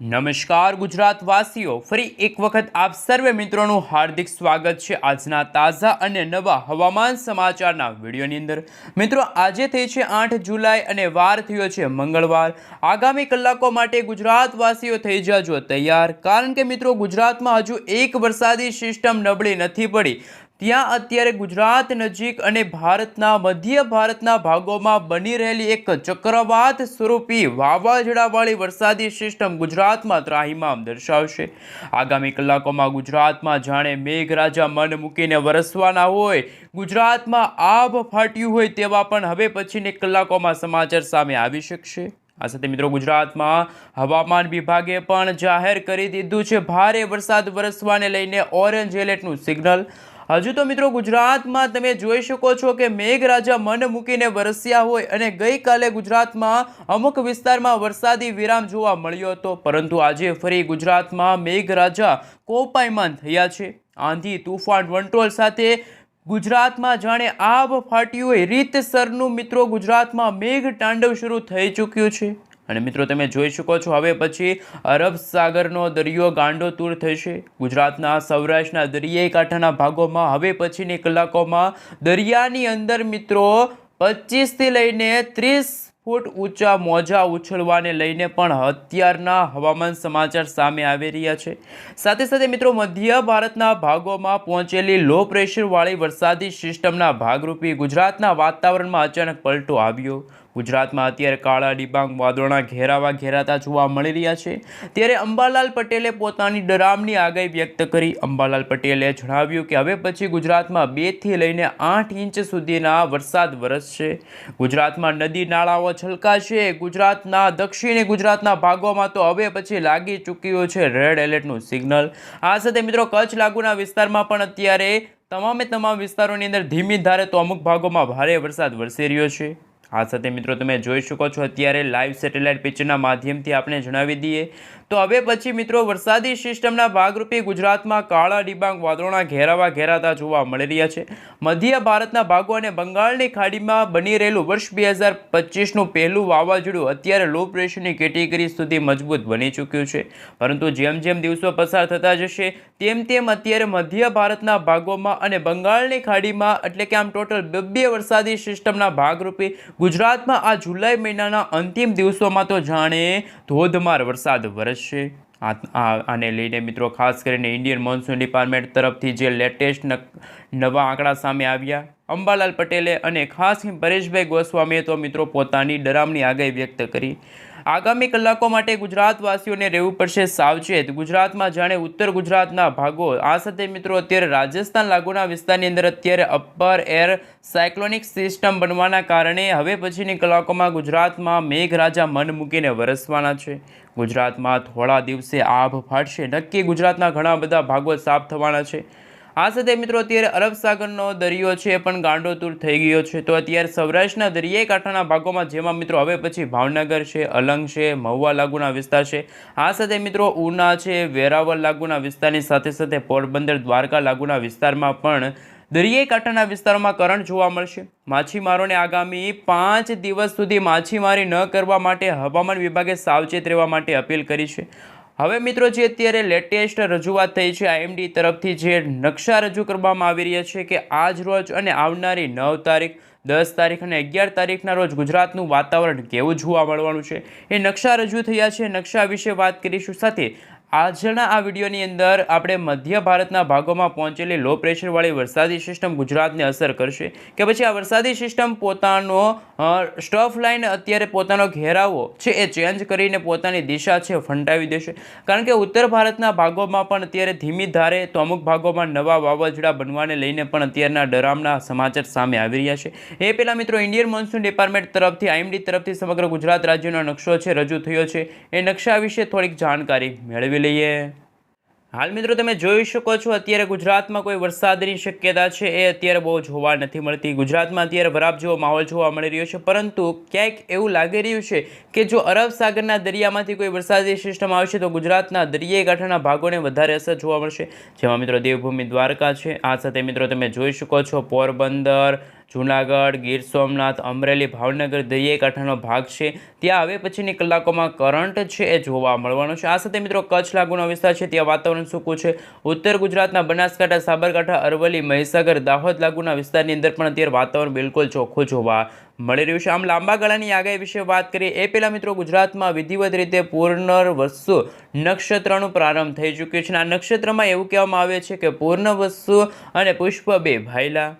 નમસ્કાર ગુજરાતવાસીઓ, ફરી એક વખત આપ સર્વે મિત્રોનું હાર્દિક સ્વાગત છે આજના તાજા અને નવા હવામાન સમાચારના વિડીયોની અંદર। મિત્રો, આજે થઈ છે 8 જુલાઈ અને વાર થયો છે મંગળવાર। આગામી કલાકો માટે ગુજરાતવાસીઓ થઈ જાજો તૈયાર, કારણ કે મિત્રો ગુજરાતમાં હજુ એક વરસાદી સિસ્ટમ નબળી નથી પડી। ત્યાં અત્યારે ગુજરાત નજીક અને ભારતના મધ્ય ભારતના ભાગોમાં બની રહેલી એક ચક્રવાત સ્વરૂપી વાવાઝોડાવાળી વરસાદી સિસ્ટમ ગુજરાતમાં ત્રાહિમામ દર્શાવશે। આગામી કલાકોમાં ગુજરાતમાં જાણે મેઘરાજા મન મૂકીને વરસવાના હોય, ગુજરાતમાં આભ ફાટ્યું હોય તેવા પણ હવે પછીની કલાકોમાં સમાચાર સામે આવી શકશે। આ સાથે મિત્રો ગુજરાતમાં હવામાન વિભાગે પણ જાહેર કરી દીધું છે ભારે વરસાદ વરસવાને લઈને ઓરેન્જ એલર્ટનું સિગ્નલ। હજુ તો મિત્રો ગુજરાતમાં તમે જોઈ શકો છો કે મેઘરાજા મન મૂકીને વરસ્યા હોય અને ગઈકાલે ગુજરાતમાં અમુક વિસ્તારમાં વરસાદી વિરામ જોવા મળ્યો હતો, પરંતુ આજે ફરી ગુજરાતમાં મેઘરાજા કોપાયમાન થયા છે। આંધી તુફાન વંટોળ સાથે ગુજરાતમાં જાણે આભ ફાટ્યું હોય રીતસરનું મિત્રો ગુજરાતમાં મેઘ તાંડવ શરૂ થઈ ચૂક્યું છે। અને મિત્રો તમે જોઈ શકો છો હવે પછી અરબ સાગરનો દરિયો ગાંડોતૂર થશે। ગુજરાતના સૌરાષ્ટ્રના દરિયાઈ કાંઠાના ભાગોમાં હવે પછીની કલાકોમાં દરિયાની અંદર મિત્રો 25 થી લઈને 30 ફૂટ ઊંચા મોજા ઉછળવાને લઈને પણ અત્યારના હવામાન સમાચાર સામે આવી રહ્યા છે। સાથે સાથે મિત્રો મધ્ય ભારતના ભાગોમાં પહોંચેલી લો પ્રેશરવાળી વરસાદી સિસ્ટમના ભાગરૂપે ગુજરાતના વાતાવરણમાં અચાનક પલટો આવ્યો। ગુજરાતમાં અત્યારે કાળા ડિબાંગ વાદળોના ઘેરાતા જોવા મળી રહ્યા છે। ત્યારે અંબાલાલ પટેલે પોતાની ડરામણી આગાહી વ્યક્ત કરી। અંબાલાલ પટેલે જણાવ્યું કે હવે પછી ગુજરાતમાં 2 થી લઈને 8 ઇંચ સુધીના વરસાદ વરસશે। ગુજરાતમાં નદી નાળાઓ છલકાશે। ગુજરાતના દક્ષિણી ગુજરાતના ભાગોમાં તો હવે પછી લાગી ચૂક્યું છે રેડ એલર્ટનું સિગ્નલ। આ સાથે મિત્રો કચ્છ લાગુના વિસ્તારમાં પણ અત્યારે તમામ વિસ્તારોની અંદર ધીમી ધારે તો અમુક ભાગોમાં ભારે વરસાદ વરસી રહ્યો છે। આ સાથે મિત્રો તમે જોઈ શકો છો અત્યારે લાઈવ સેટેલાઇટ પિક્ચરના માધ્યમથી આપણે જણાવી દઈએ તો હવે પછી મિત્રો વરસાદી સિસ્ટમના ભાગરૂપે ગુજરાતમાં કાળા ડિબાંગ વાદળોના ઘેરાતા જોવા મળી રહ્યા છે। મધ્ય ભારતના ભાગો અને બંગાળની ખાડીમાં બની રહેલું વર્ષ 2025નું પહેલું વાવાઝોડું અત્યારે લો પ્રેશરની કેટેગરી સુધી મજબૂત બની ચૂક્યું છે, પરંતુ જેમ દિવસો પસાર થતા જશે તેમ અત્યારે મધ્ય ભારતના ભાગોમાં અને બંગાળની ખાડીમાં એટલે કે આમ ટોટલ 2 વરસાદી સિસ્ટમના ભાગરૂપે ગુજરાતમાં આ જુલાઈ મહિનાના અંતિમ દિવસોમાં તો જાણે ધોધમાર વરસાદ વરસશે। આને લઈને મિત્રો ખાસ કરીને ઇન્ડિયન મોન્સૂન ડિપાર્ટમેન્ટ તરફથી જે લેટેસ્ટ નવા આંકડા સામે આવ્યા, અંબાલાલ પટેલે અને ખાસ પરેશભાઈ ગોસ્વામીએ તો મિત્રો પોતાની ડરામણી આગાહી વ્યક્ત કરી। આગામી કલાકો માટે ગુજરાતવાસીઓને રહેવું પડશે સાવચેત। ગુજરાતમાં જાણે ઉત્તર ગુજરાતના ભાગો, આ સાથે મિત્રો અત્યારે રાજસ્થાન લાગુના વિસ્તારની અંદર અત્યારે અપર એર સાયક્લોનિક સિસ્ટમ બનવાના કારણે હવે પછીની કલાકોમાં ગુજરાતમાં મેઘરાજા મન મૂકીને વરસવાના છે। ગુજરાતમાં થોડા દિવસે આભ ફાટશે, નક્કી ગુજરાતના ઘણા બધા ભાગો સાફ થવાના છે। આ સાથે મિત્રો અત્યારે અરબ સાગરનો દરિયો છે પણ ગાંડોતૂર થઈ ગયો છે, તો અત્યારે સૌરાષ્ટ્રના દરિયાઈ કાંઠાના ભાગોમાં જેમાં મિત્રો હવે પછી ભાવનગર છે, અલંગ છે, મહુવા લાગુના વિસ્તાર છે, આ સાથે મિત્રો ઉના છે, વેરાવળ લાગુના વિસ્તારની સાથે પોરબંદર દ્વારકા લાગુના વિસ્તારમાં પણ દરિયાઈ કાંઠાના વિસ્તારોમાં કરંટ જોવા મળશે। માછીમારોને આગામી 5 દિવસ સુધી માછીમારી ન કરવા માટે હવામાન વિભાગે સાવચેત રહેવા માટે અપીલ કરી છે। હવે મિત્રો જે અત્યારે લેટેસ્ટ રજૂઆત થઈ છે આઈએમડી તરફથી જે નકશા રજૂ કરવામાં આવી રહ્યા છે કે આજ રોજ અને આવનારી 9 તારીખ 10 તારીખ અને 11 તારીખના રોજ ગુજરાતનું વાતાવરણ કેવું જોવા મળવાનું છે એ નકશા રજૂ થયા છે। નકશા વિશે વાત કરીશું, સાથે આજના આ વિડીયોની અંદર આપણે મધ્ય ભારતના ભાગોમાં પહોંચેલી લો પ્રેશરવાળી વરસાદી સિસ્ટમ ગુજરાતને અસર કરશે કે પછી આ વરસાદી સિસ્ટમ પોતાનો સ્ટફ લાઇન અત્યારે પોતાનો ઘેરાવો છે એ ચેન્જ કરીને પોતાની દિશા છે ફંટાવી દેશે, કારણ કે ઉત્તર ભારતના ભાગોમાં પણ અત્યારે ધીમી ધારે તો અમુક ભાગોમાં નવા વાવાઝોડા બનવાને લઈને પણ અત્યારના ડરામણા સમાચાર સામે આવી રહ્યા છે। એ પહેલાં મિત્રો ઇન્ડિયન મોન્સૂન ડિપાર્ટમેન્ટ તરફથી આઈએમડી તરફથી સમગ્ર ગુજરાત રાજ્યનો નકશો છે રજૂ થયો છે, એ નકશા વિશે થોડીક જાણકારી મેળવી લઈએ। હાલ મિત્રો તમે જોઈ શકો છો અત્યારે ગુજરાતમાં કોઈ વરસાદની શક્યતા છે એ અત્યારે બહુ જોવા નથી મળતી। ગુજરાતમાં અત્યારે વરાપ જેવો માહોલ જોવા મળી રહ્યો છે, પરંતુ ક્યાંક એવું લાગી રહ્યું છે કે જો અરબ સાગરના દરિયામાંથી કોઈ વરસાદી સિસ્ટમ આવશે તો ગુજરાતના દરિયાઈ કાંઠાના ભાગોને વધારે અસર જોવા મળશે, જેમાં મિત્રો દેવભૂમિ દ્વારકા છે, આ સાથે મિત્રો તમે જોઈ શકો છો પોરબંદર જૂનાગઢ, ગીર સોમનાથ, અમરેલી, ભાવનગર દરિયાકાંઠાનો ભાગ છે ત્યાં હવે પછીની કલાકોમાં કરંટ છે એ જોવા મળવાનો છે। આ સાથે મિત્રો કચ્છ લાગુનો વિસ્તાર છે ત્યાં વાતાવરણ સૂકું છે। ઉત્તર ગુજરાતના બનાસકાંઠા, સાબરકાંઠા, અરવલ્લી, મહીસાગર, દાહોદ લાગુના વિસ્તારની અંદર પણ અત્યારે વાતાવરણ બિલકુલ ચોખ્ખું જોવા મળી રહ્યું છે। આમ લાંબા ગાળાની આગાહી વિશે વાત કરીએ એ પહેલાં મિત્રો ગુજરાતમાં વિધિવત રીતે પૂર્ણવસુ નક્ષત્રનો પ્રારંભ થઈ ચૂક્યો છે। આ નક્ષત્રમાં એવું કહેવામાં આવે છે કે પૂર્ણવસુ અને પુષ્પ બે ભાઈલા।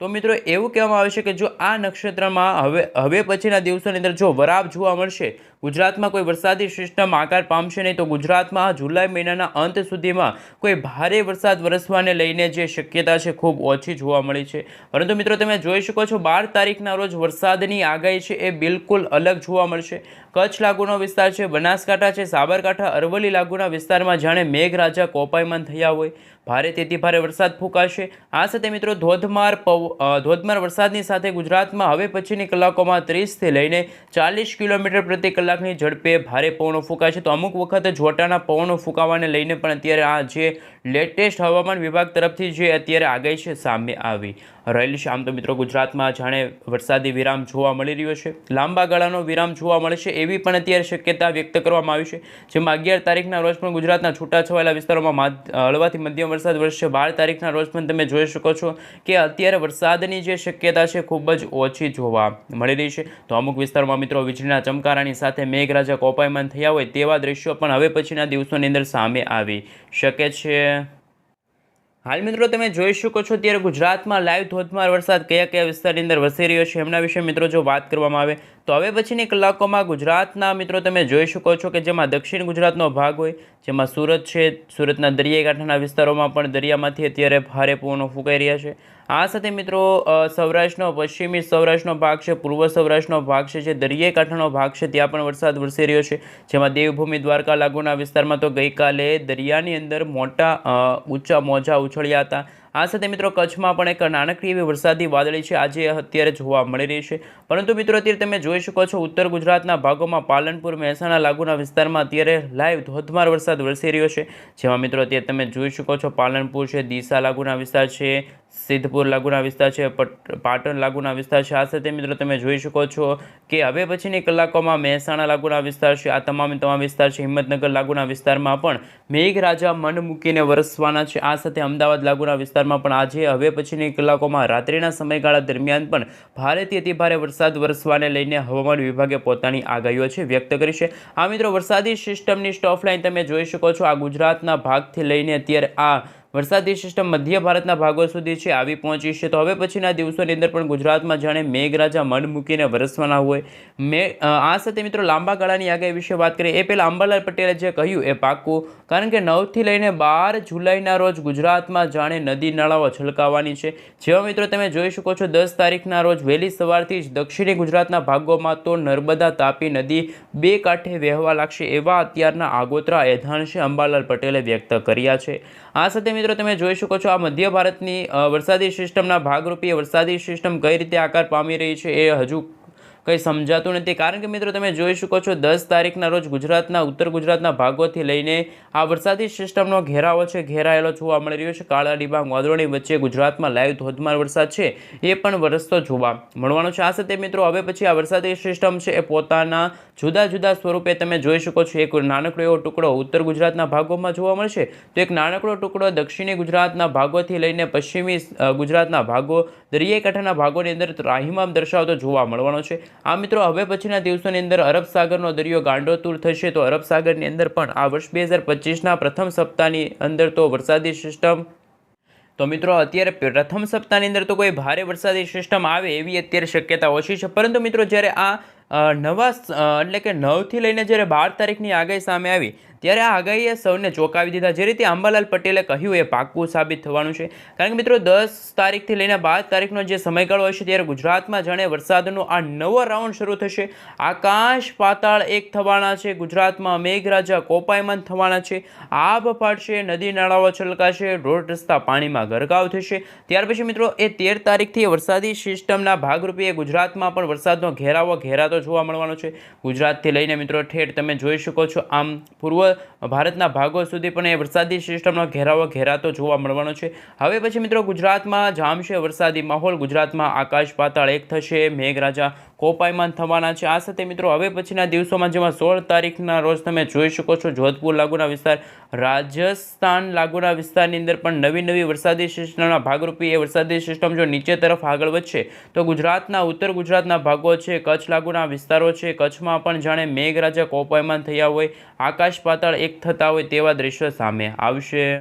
તો મિત્રો એવું કહેવામાં આવે છે કે જો આ નક્ષત્રમાં હવે પછીના દિવસોની અંદર જો વરાપ જોવા મળશે, ગુજરાતમાં કોઈ વરસાદી સિસ્ટમ આકાર પામશે નહીં, તો ગુજરાતમાં જુલાઈ મહિનાના અંત સુધીમાં કોઈ ભારે વરસાદ વરસવાને લઈને જે શક્યતા છે ખૂબ ઓછી જોવા મળી છે। પરંતુ મિત્રો તમે જોઈ શકો છો 12 તારીખના રોજ વરસાદની આગાહી છે એ બિલકુલ અલગ જોવા મળશે। કચ્છ લાગુનો વિસ્તાર છે, બનાસકાંઠા છે, સાબરકાંઠા, અરવલ્લી લાગુના વિસ્તારમાં જાણે મેઘરાજા કોપાયમાન થયા હોય ભારેથી ભારે વરસાદ ફૂંકાશે। આ સાથે મિત્રો ધોધમાર વરસાદની સાથે ગુજરાતમાં હવે પછીની કલાકોમાં 30થી લઈને 40 કિલોમીટર પ્રતિ કલાકની ઝડપે ભારે પવનો ફૂંકાશે। તો અમુક વખત જોટાના પવનો ફૂંકાવાને લઈને પણ અત્યારે આ જે લેટેસ્ટ હવામાન વિભાગ તરફથી જે અત્યારે આગાહી છે સામે આવી રહેલી છે। આમ તો મિત્રો ગુજરાતમાં જાણે વરસાદી વિરામ જોવા મળી રહ્યો છે, લાંબા ગાળાનો વિરામ જોવા મળે છે એવી પણ અત્યારે શક્યતા વ્યક્ત કરવામાં આવી છે। જેમાં 11 તારીખના રોજ પણ ગુજરાતના છૂટાછવાયેલા વિસ્તારોમાં હળવાથી મધ્યમ વરસાદ વરસશે। 12 તારીખના રોજ પણ તમે જોઈ શકો છો કે અત્યારે વરસાદની જે શક્યતા છે ખૂબ જ ઓછી જોવા મળી રહી છે। તો અમુક વિસ્તારોમાં મિત્રો વીજળીના ચમકારાની સાથે મેઘરાજા કોપાયમાન થયા હોય તેવા દ્રશ્યો પણ હવે પછીના દિવસોની અંદર સામે આવી શકે છે। હાલ મિત્રો તમે જોઈ શકો છો ત્યારે ગુજરાતમાં લાઈવ ધોધમાર વરસાદ કયા કયા વિસ્તારની અંદર વરસી રહ્યો છે એમના વિશે મિત્રો જો વાત કરવામાં આવે તો હવે પછીની કલાકોમાં ગુજરાતના મિત્રો તમે જોઈ શકો છો કે જેમાં દક્ષિણ ગુજરાતનો ભાગ હોય, જેમાં સુરત છે, સુરતના દરિયાકાંઠાના વિસ્તારોમાં પણ દરિયામાંથી અત્યારે ભારે પવનો ફૂંકાઈ રહ્યા છે। આ સાથે મિત્રો સૌરાષ્ટ્રનો પશ્ચિમી સૌરાષ્ટ્રનો ભાગ છે, પૂર્વ સૌરાષ્ટ્રનો ભાગ છે, જે દરિયાકાંઠાનો ભાગ છે ત્યાં પણ વરસાદ વરસી રહ્યો છે। જેમાં દેવભૂમિ દ્વારકા લાગુના વિસ્તારમાં તો ગઈકાલે દરિયાની અંદર મોટા ઊંચા મોજા ઉછળ્યા હતા। આ સાથે મિત્રો કચ્છમાં પણ એક નાનકડી એવી વરસાદી વાદળી છે આજે અત્યારે જોવા મળી રહી છે। પરંતુ મિત્રો અત્યારે તમે જોઈ શકો છો ઉત્તર ગુજરાતના ભાગોમાં પાલનપુર, મહેસાણા લાગુના વિસ્તારમાં અત્યારે લાઈવ ધોધમાર વરસાદ વરસી રહ્યો છે। જેમાં મિત્રો અત્યારે તમે જોઈ શકો છો પાલનપુર છે, ડીસા લાગુના વિસ્તાર છે, સિદ્ધપુર લાગુના વિસ્તાર છે, પાટણ લાગુના વિસ્તાર છે। આ સાથે મિત્રો તમે જોઈ શકો છો કે હવે પછીની કલાકોમાં મહેસાણા લાગુના વિસ્તાર છે, આ તમામ વિસ્તાર છે, હિંમતનગર લાગુના વિસ્તારમાં પણ મેઘરાજા મન મૂકીને વરસવાના છે। આ સાથે અમદાવાદ લાગુના વિસ્તારમાં પણ આજે હવે પછીની કલાકોમાં રાત્રિના સમયગાળા દરમિયાન પણ ભારેથી અતિ ભારે વરસાદ વરસવાને લઈને હવામાન વિભાગે પોતાની આગાહીઓ છે વ્યક્ત કરી છે। આ મિત્રો વરસાદી સિસ્ટમની સ્ટોફ લાઇન તમે જોઈ શકો છો, આ ગુજરાતના ભાગથી લઈને અત્યારે આ વરસાદી સિસ્ટમ મધ્ય ભારતના ભાગો સુધી છે આવી પહોંચી છે। તો હવે પછીના દિવસોની અંદર પણ ગુજરાતમાં જાણે મેઘરાજા મન મૂકીને વરસવાના હોય। આ સાથે મિત્રો લાંબા ગાળાની આગાહી વિશે વાત કરીએ એ પહેલાં અંબાલાલ પટેલે જે કહ્યું એ પાક્કું, કારણ કે 9થી લઈને 12 જુલાઈના રોજ ગુજરાતમાં જાણે નદી નાળાઓ છલકાવાની છે। જેવા મિત્રો તમે જોઈ શકો છો 10 તારીખના રોજ વહેલી સવારથી જ દક્ષિણી ગુજરાતના ભાગોમાં તો નર્મદા, તાપી નદી બે કાંઠે વહેવા લાગશે એવા અત્યારના આગોતરા એધાણ છે અંબાલાલ પટેલે વ્યક્ત કર્યા છે। આ સાથે મિત્રો તમે જોઈ શકો છો આ મધ્ય ભારતની વરસાદી સિસ્ટમના ભાગરૂપે વરસાદી સિસ્ટમ કઈ રીતે આકાર પામી રહી છે એ હજુ કંઈ સમજાતું નથી, કારણ કે મિત્રો તમે જોઈ શકો છો 10 તારીખના રોજ ગુજરાતના ઉત્તર ગુજરાતના ભાગોથી લઈને આ વરસાદી સિસ્ટમનો ઘેરાવો છે ઘેરાયેલો જોવા મળી રહ્યો છે। કાળા ડિબાંગ વાદળોની વચ્ચે ગુજરાતમાં લાઈવ ધોધમાર વરસાદ છે એ પણ વરસતો જોવા મળવાનો છે। આ સાથે મિત્રો હવે પછી આ વરસાદી સિસ્ટમ છે એ પોતાના જુદા જુદા સ્વરૂપે તમે જોઈ શકો છો, એક નાનકડો એવો ટુકડો ઉત્તર ગુજરાતના ભાગોમાં જોવા મળશે, તો એક નાનકડો ટુકડો દક્ષિણી ગુજરાતના ભાગોથી લઈને પશ્ચિમી ગુજરાતના ભાગો, દરિયાકાંઠાના ભાગોની અંદર ત્રાહિમામ દર્શાવતો જોવા મળવાનો છે। આ મિત્રો હવે પછીના દિવસોની અંદર અરબ સાગરનો દરિયો ગાંડોતુર થશે, તો અરબ સાગરની અંદર પણ આ વર્ષ 2025ના પ્રથમ સપ્તાહની અંદર તો વરસાદી સિસ્ટમ તો મિત્રો અત્યારે પ્રથમ સપ્તાહની અંદર તો કોઈ ભારે વરસાદી સિસ્ટમ આવે એવી અત્યારે શક્યતા ઓછી છે। પરંતુ મિત્રો જ્યારે આ નવા એટલે કે 9થી લઈને જ્યારે 12 તારીખની આગાહી સામે આવી ત્યારે આ આગાહીએ સૌને ચોંકાવી દીધા। જે રીતે અંબાલાલ પટેલે કહ્યું એ પાક્કું સાબિત થવાનું છે, કારણ કે મિત્રો 10 તારીખથી લઈને 12 તારીખનો જે સમયગાળો હશે ત્યારે ગુજરાતમાં જાણે વરસાદનો આ નવો રાઉન્ડ શરૂ થશે। આકાશ પાતાળ એક થવાના છે, ગુજરાતમાં મેઘરાજા કોપાયમાન થવાના છે, આભ ફાટશે, નદી નાળાઓ છલકાશે, રોડ રસ્તા પાણીમાં ગરકાવ થશે। ત્યાર પછી મિત્રો એ 13 તારીખથી વરસાદી સિસ્ટમના ભાગરૂપે ગુજરાતમાં પણ વરસાદનો ઘેરાવો ઘેરાતો જોવા મળવાનો છે। ગુજરાતથી લઈને મિત્રો ઠેઠ તમે જોઈ શકો છો આમ પૂર્વ ભારતના ભાગો સુધી પણ એ વરસાદી સિસ્ટમનો ઘેરાવો ઘેરાતો જોવા મળવાનો છે. હવે પછી મિત્રો ગુજરાતમાં જામશે વરસાદી માહોલ. ગુજરાતમાં આકાશ પાતાળ એક થશે, મેઘરાજા કોપાયમાન થવાના છે. આ સાથે મિત્રો હવે પછીના દિવસોમાં જેમાં 16 તારીખના રોજ તમે જોઈ શકો છો જોધપુર લાગુના વિસ્તાર, રાજસ્થાન લાગુના વિસ્તારની અંદર પણ નવી વરસાદી સિસ્ટમના ભાગરૂપે એ વરસાદી સિસ્ટમ જો નીચે તરફ આગળ વધશે તો ગુજરાતના ઉત્તર ગુજરાતના ભાગો છે, કચ્છ લાગુના વિસ્તારો છે, કચ્છમાં પણ જાણે મેઘરાજા કોપાયમાન થયા હોય, આકાશ પાતાળ એક થતા હોય તેવા દ્રશ્યો સામે આવશે.